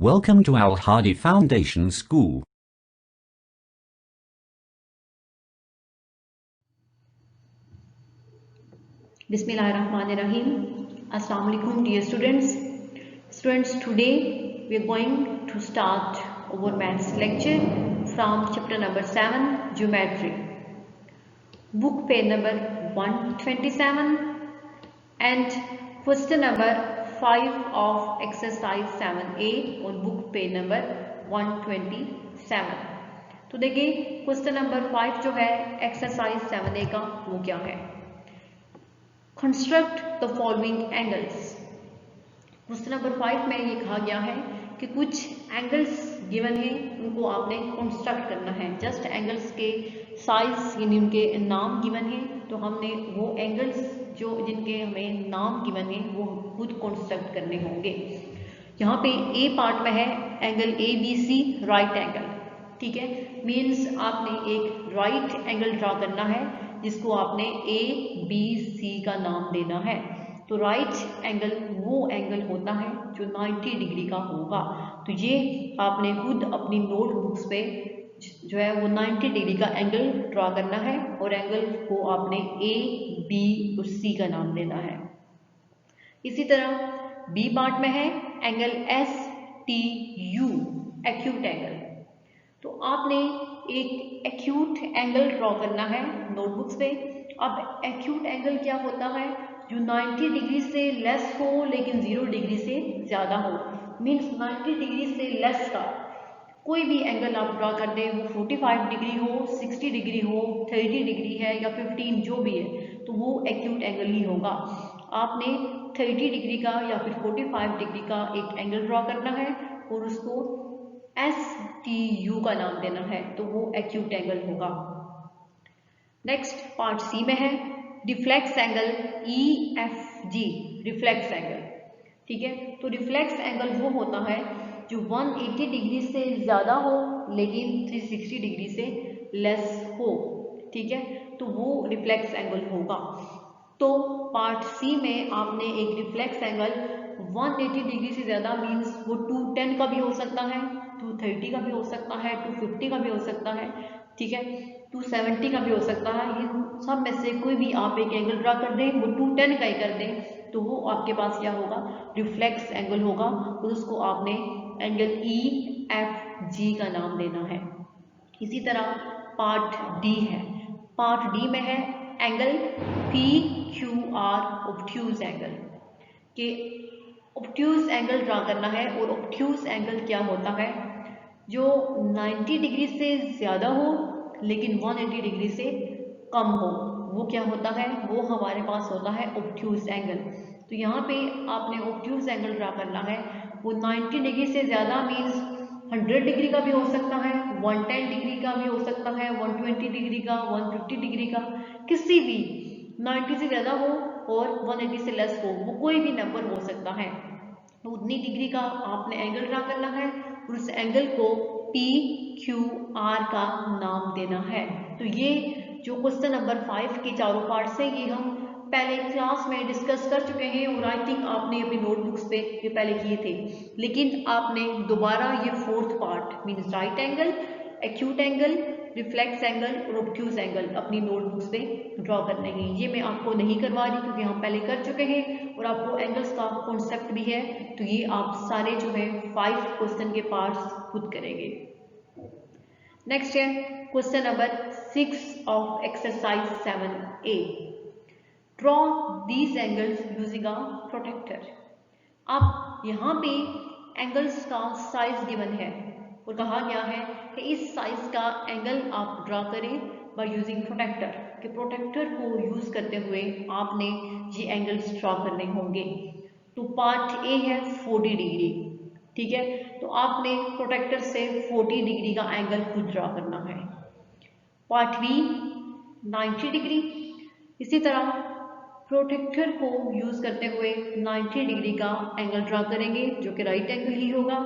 Welcome to Al Hadi Foundation School. Bismillahirrahmanirrahim. Assalamu alaikum dear students. Students, today we are going to start our maths lecture from chapter number 7, Geometry. Book page number 127 and question number 5 of exercise 7A on book page number 127. तो देखिए question number 5 जो है exercise 7A का वो क्या है। Construct the following angles. Question number 5 में ये कहा गया है कि कुछ एंगल्स गिवन है, उनको आपने कंस्ट्रक्ट करना है। जस्ट एंगल्स के साइज यानी उनके नाम गिवन है, तो हमने वो एंगल्स जो जिनके हमें नाम गिवन है वो खुद कंस्ट्रक्ट करने होंगे। यहाँ पे ए पार्ट में है angle A B C right angle, ठीक है। मीन्स आपने एक राइट एंगल ड्रा करना है जिसको आपने ए बी सी का नाम देना है। तो राइट एंगल वो एंगल होता है जो 90 डिग्री का होगा। तो ये आपने खुद अपनी नोटबुक्स पे जो है वो 90 डिग्री का एंगल ड्रा करना है और एंगल को आपने ए बी और सी का नाम देना है। इसी तरह बी पार्ट में है angle S T U acute angle. तो आपने एक एक्यूट एंगल ड्रॉ करना है नोटबुक्स पे। अब एक्यूट एंगल क्या होता है? जो 90 डिग्री से लेस हो लेकिन 0 डिग्री से ज़्यादा हो। मीन्स 90 डिग्री से लेस का कोई भी एंगल आप ड्रॉ कर दें, वो 45 डिग्री हो, 60 डिग्री हो, 30 डिग्री है या 15 जो भी है, तो वो एक्यूट एंगल ही होगा। आपने 30 डिग्री का या फिर 45 डिग्री का एक एंगल ड्रॉ करना है और उसको एस टी यू का नाम देना है, तो वो एक्यूट एंगल होगा। नेक्स्ट पार्ट सी में है reflex angle E F G reflex angle, ठीक है। तो रिफ्लेक्स एंगल वो होता है जो 180 डिग्री से ज़्यादा हो लेकिन 360 डिग्री से लेस हो, ठीक है। तो वो रिफ्लेक्स एंगल होगा। तो पार्ट सी में आपने एक रिफ्लेक्स एंगल 180 डिग्री से ज़्यादा मीन्स वो 210 का भी हो सकता है, 230 का भी हो सकता है, 250 का भी हो सकता है, ठीक है, 270 का भी हो सकता है। ये सब में से कोई भी आप एक एंगल ड्रा कर दें, वो 210 का ही कर दें, तो वो आपके पास क्या होगा? रिफ्लेक्स एंगल होगा और उसको आपने एंगल ई एफ जी का नाम देना है। इसी तरह पार्ट डी है। पार्ट डी में है angle P Q R obtuse angle के ऑब्ट्यूज एंगल ड्रा करना है। और ऑब्ट्यूज एंगल क्या होता है? जो 90 डिग्री से ज़्यादा हो लेकिन 180 डिग्री से कम हो, वो क्या होता है? वो हमारे पास होता है ऑब्ट्यूज एंगल। तो यहाँ पे आपने ऑब्ट्यूज एंगल ड्रा करना है। वो 90 डिग्री से ज़्यादा मीन्स 100 डिग्री का भी हो सकता है, 110 डिग्री का भी हो सकता है, 120 डिग्री का, 150 डिग्री का, किसी भी 90 से ज़्यादा हो और 180 से लेस हो, वो कोई भी नंबर हो सकता है। तो उतनी डिग्री का आपने एंगल ड्रा करना है और उस एंगल को पी क्यू आर का नाम देना है। तो ये जो क्वेश्चन नंबर 5 के चारों पार्ट्स हैं, ये हम पहले क्लास में डिस्कस कर चुके हैं और आई थिंक आपने अपनी नोटबुक्स पे ये पहले किए थे, लेकिन आपने दोबारा ये fourth part means right angle, acute angle, reflex angle और ऑब्ट्यूज एंगल अपनी नोटबुक्स पे ड्रॉ करने हैं। ये मैं आपको नहीं करवा रही क्योंकि हम पहले कर चुके हैं और आपको एंगल्स का कॉन्सेप्ट भी है। तो ये आप सारे जो है 5 क्वेश्चन के पार्ट्स खुद करेंगे। नेक्स्ट है question number 6 of exercise 7A। Draw these angles using a protractor. अब यहाँ पे एंगल्स का साइज गिवन है और कहा गया है कि इस साइज का एंगल आप ड्रा करें बाय यूजिंग प्रोटेक्टर। कि प्रोटेक्टर को यूज करते हुए आपने ये एंगल्स ड्रॉ करने होंगे। तो पार्ट ए है 40 डिग्री, ठीक है। तो आपने प्रोटेक्टर से 40 डिग्री का एंगल खुद ड्रॉ करना है। Part B 90 degree. इसी तरह प्रोटेक्टर को यूज करते हुए 90 डिग्री का एंगल ड्रा करेंगे जो कि राइट एंगल ही होगा,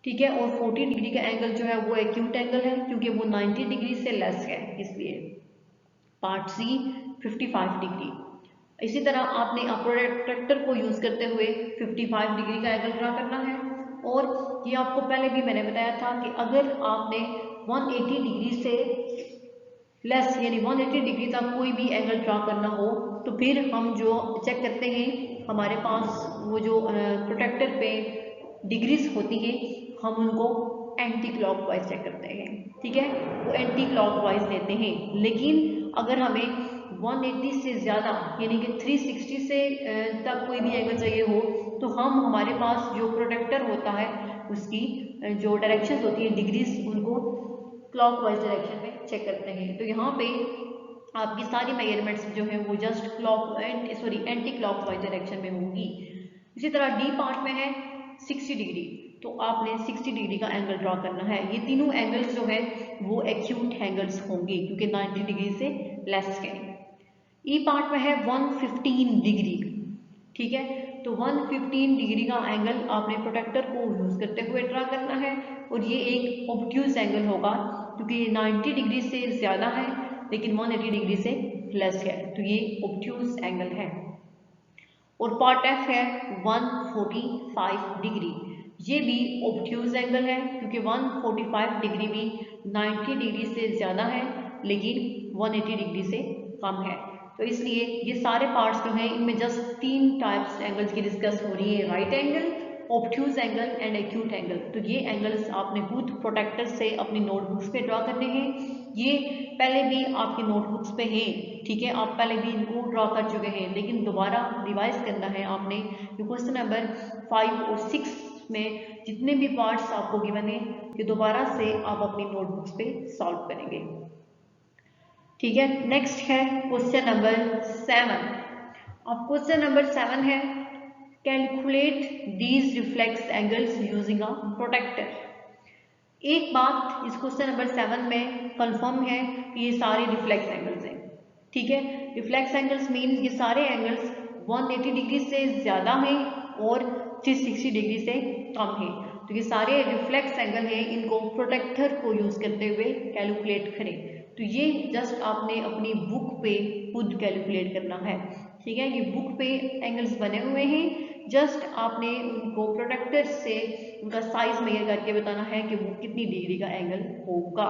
ठीक है। और 40 डिग्री का एंगल जो है वो एक्यूट एंगल है क्योंकि वो 90 डिग्री से लेस है, इसलिए पार्ट सी 55 डिग्री। इसी तरह आपने प्रोटेक्टर को यूज करते हुए 55 डिग्री का एंगल ड्रा करना है और ये आपको पहले भी मैंने बताया था कि अगर आपने 180 डिग्री से लेस यानी 180 डिग्री तक कोई भी एंगल ड्रा करना हो तो फिर हम जो चेक करते हैं हमारे पास वो जो प्रोटेक्टर पे डिग्रीज होती हैं हम उनको एंटी क्लॉकवाइज चेक करते हैं, ठीक है, वो एंटी क्लॉकवाइज लेते हैं। लेकिन अगर हमें 180 से ज़्यादा यानी कि 360 से तक कोई भी एंगल चाहिए हो तो हम हमारे पास जो प्रोटेक्टर होता है उसकी जो डायरेक्शन होती है डिग्रीज उनको क्लॉकवाइज डायरेक्शन में चेक करते हैं। तो यहाँ पे आपकी सारी मेजरमेंट्स जो है वो जस्ट एंटी क्लॉकवाइज डायरेक्शन में होंगी। इसी तरह डी पार्ट में है 60 डिग्री, तो आपने 60 डिग्री का एंगल ड्रॉ करना है। ये तीनों एंगल्स जो है वो एक्यूट एंगल्स होंगे क्योंकि 90 डिग्री से लेस है। ई पार्ट में है 115 डिग्री, ठीक है, तो 115 डिग्री का एंगल आपने प्रोटेक्टर को यूज करते हुए ड्रा करना है और ये एक ऑब्ट्यूज एंगल होगा क्योंकि ये 90 डिग्री से ज़्यादा है लेकिन 180 डिग्री से लेस है, तो ये ऑब्ट्यूज एंगल है। और पार्ट एफ है 145 डिग्री, ये भी ऑब्ट्यूज एंगल है क्योंकि 145 डिग्री भी 90 डिग्री से ज़्यादा है लेकिन 180 डिग्री से कम है। तो इसलिए ये सारे पार्ट्स जो हैं इनमें जस्ट 3 टाइप्स एंगल्स की डिस्कस हो रही है, right angle, obtuse angle and acute angle. तो ये एंगल्स आपने खुद प्रोटेक्टर से अपनी नोटबुक्स पे ड्रॉ करने हैं। ये पहले भी आपकी नोटबुक्स पे हैं, ठीक है, आप पहले भी इनको ड्रॉ कर चुके हैं लेकिन दोबारा रिवाइज करना है आपने। क्वेश्चन नंबर 5 और 6 में जितने भी पार्ट्स आपको गिवन है ये दोबारा से आप अपनी नोटबुक्स पे सॉल्व करेंगे, ठीक है। नेक्स्ट है क्वेश्चन नंबर 7। अब क्वेश्चन नंबर 7 है calculate these reflex angles using a protractor. एक बात इस क्वेश्चन नंबर 7 में कंफर्म है कि ये सारे रिफ्लेक्स एंगल्स हैं, ठीक है। रिफ्लेक्स एंगल्स मीन ये सारे एंगल्स 180 डिग्री से ज़्यादा हैं और 360 डिग्री से कम है। तो ये सारे रिफ्लेक्स एंगल हैं, इनको प्रोटेक्टर को यूज़ करते हुए कैलकुलेट करें। तो ये जस्ट आपने अपनी बुक पे खुद कैलकुलेट करना है, ठीक है। ये बुक पे एंगल्स बने हुए हैं, जस्ट आपने उनको प्रोटेक्टर से उनका साइज मेजर करके बताना है कि वो कितनी डिग्री का एंगल होगा,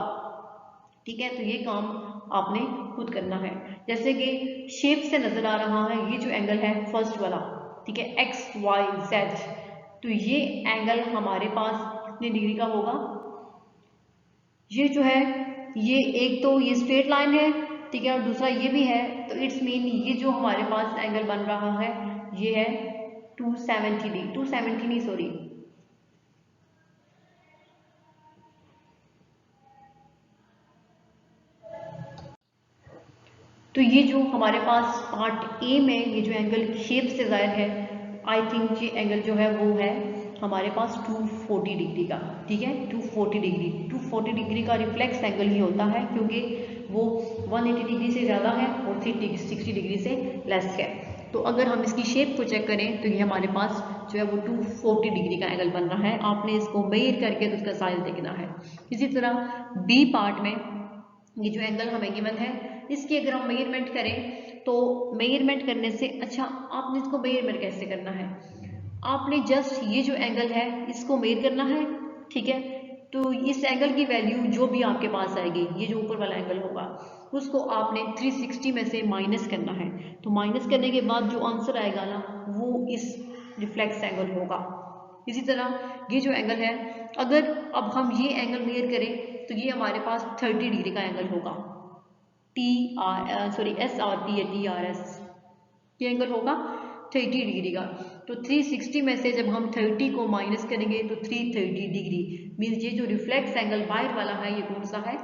ठीक है। तो ये काम आपने खुद करना है। जैसे कि शेप से नजर आ रहा है ये जो एंगल है फर्स्ट वाला, ठीक है, एक्स वाई जेड, तो ये एंगल हमारे पास कितनी डिग्री का होगा, ये जो है ये एक तो ये स्ट्रेट लाइन है, ठीक है, और दूसरा ये भी है, तो इट्स मीन ये जो हमारे पास एंगल बन रहा है ये है 270 डिग्री, 270 नहीं सॉरी, तो ये जो हमारे पास पार्ट ए में ये जो एंगल शेप से जाहिर है, आई थिंक ये एंगल जो है वो है हमारे पास 240 डिग्री का, ठीक है, 240 डिग्री का रिफ्लेक्स एंगल ही होता है क्योंकि वो 180 डिग्री से ज़्यादा है और 360 डिग्री से लेस है। तो अगर हम इसकी शेप को चेक करें तो ये हमारे पास जो है वो 240 डिग्री का एंगल बन रहा है, आपने इसको मेजर करके तो उसका साइज देखना है। इसी तरह बी पार्ट में ये जो एंगल हमें गिवन है इसकी अगर हम मेजरमेंट करें तो मेजरमेंट करने से अच्छा आपने इसको मेजरमेंट कैसे करना है, आपने जस्ट ये जो एंगल है इसको मेजर करना है, ठीक है। तो इस एंगल की वैल्यू जो भी आपके पास आएगी, ये जो ऊपर वाला एंगल होगा उसको आपने 360 में से माइनस करना है, तो माइनस करने के बाद जो आंसर आएगा ना वो इस रिफ्लेक्स एंगल होगा। इसी तरह ये जो एंगल है अगर अब हम ये एंगल मेजर करें तो ये हमारे पास 30 डिग्री का एंगल होगा, SRT या TRS, ये एंगल होगा 30 डिग्री का। तो 360 में से जब हम 30 को माइनस करेंगे तो 330 डिग्री मीन्स ये जो रिफ्लेक्स एंगल बाहर वाला है ये कौन सा है,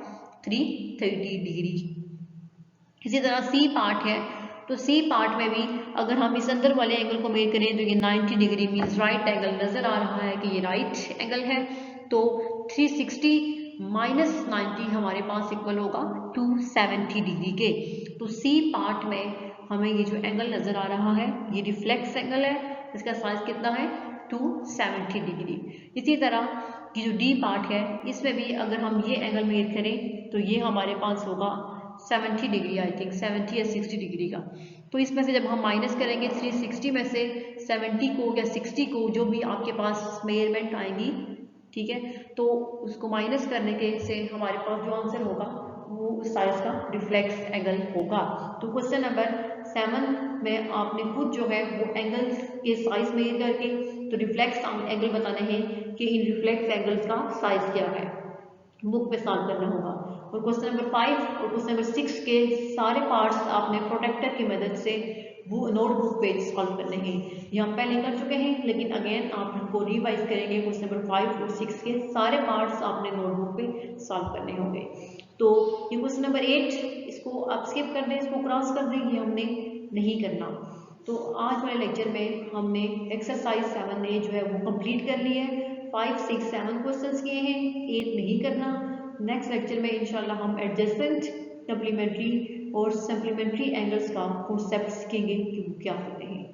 330 डिग्री। इसी तरह सी पार्ट है, तो सी पार्ट में भी अगर हम इस अंदर वाले एंगल को मेजर करें तो ये 90 डिग्री मीन्स राइट एंगल नजर आ रहा है कि ये राइट एंगल है। तो 360 माइनस 90 हमारे पास इक्वल होगा 270 डिग्री के। तो सी पार्ट में हमें ये जो एंगल नजर आ रहा है ये रिफ्लेक्स एंगल है, इसका साइज कितना है 270 डिग्री। इसी तरह ये जो डी पार्ट है इसमें भी अगर हम ये एंगल मेजर करें तो ये हमारे पास होगा 70 डिग्री, आई थिंक 70 या 60 डिग्री का। तो इसमें से जब हम माइनस करेंगे 360 में से 70 को या 60 को, जो भी आपके पास मेजरमेंट आएंगी, ठीक है, तो उसको माइनस करने के से हमारे पास जो आंसर होगा वो साइज का रिफ्लेक्स एंगल होगा। तो क्वेश्चन नंबर 7 में आपने खुद जो है वो एंगल्स के साइज मेजर करके तो रिफ्लेक्स एंगल बताने हैं कि इन रिफ्लेक्स एंगल्स का साइज क्या है, बुक पे सॉल्व करना होगा। और क्वेश्चन नंबर 5 और क्वेश्चन नंबर 6 के सारे पार्ट्स आपने प्रोटेक्टर की मदद से वो नोटबुक पे सॉल्व करने हैं। ये हम पहले कर चुके हैं, लेकिन अगेन आप इनको रिवाइज करेंगे। क्वेश्चन नंबर 5 और 6 के सारे पार्ट्स आपने नोटबुक पे सॉल्व करने होंगे। तो ये क्वेश्चन नंबर 8, इसको आप स्किप कर दें, इसको क्रॉस कर दें, ये हमने नहीं करना। तो आज वाले लेक्चर में हमने एक्सरसाइज 7A जो है वो कंप्लीट कर ली है। 5, 6, 7 क्वेश्चंस किए हैं, 8 नहीं करना। नेक्स्ट लेक्चर में इंशाल्लाह हम एडजस्टेंट, कम्प्लीमेंट्री और सप्लीमेंट्री एंगल्स का कॉन्सेप्ट सीखेंगे कि वो क्या होते हैं।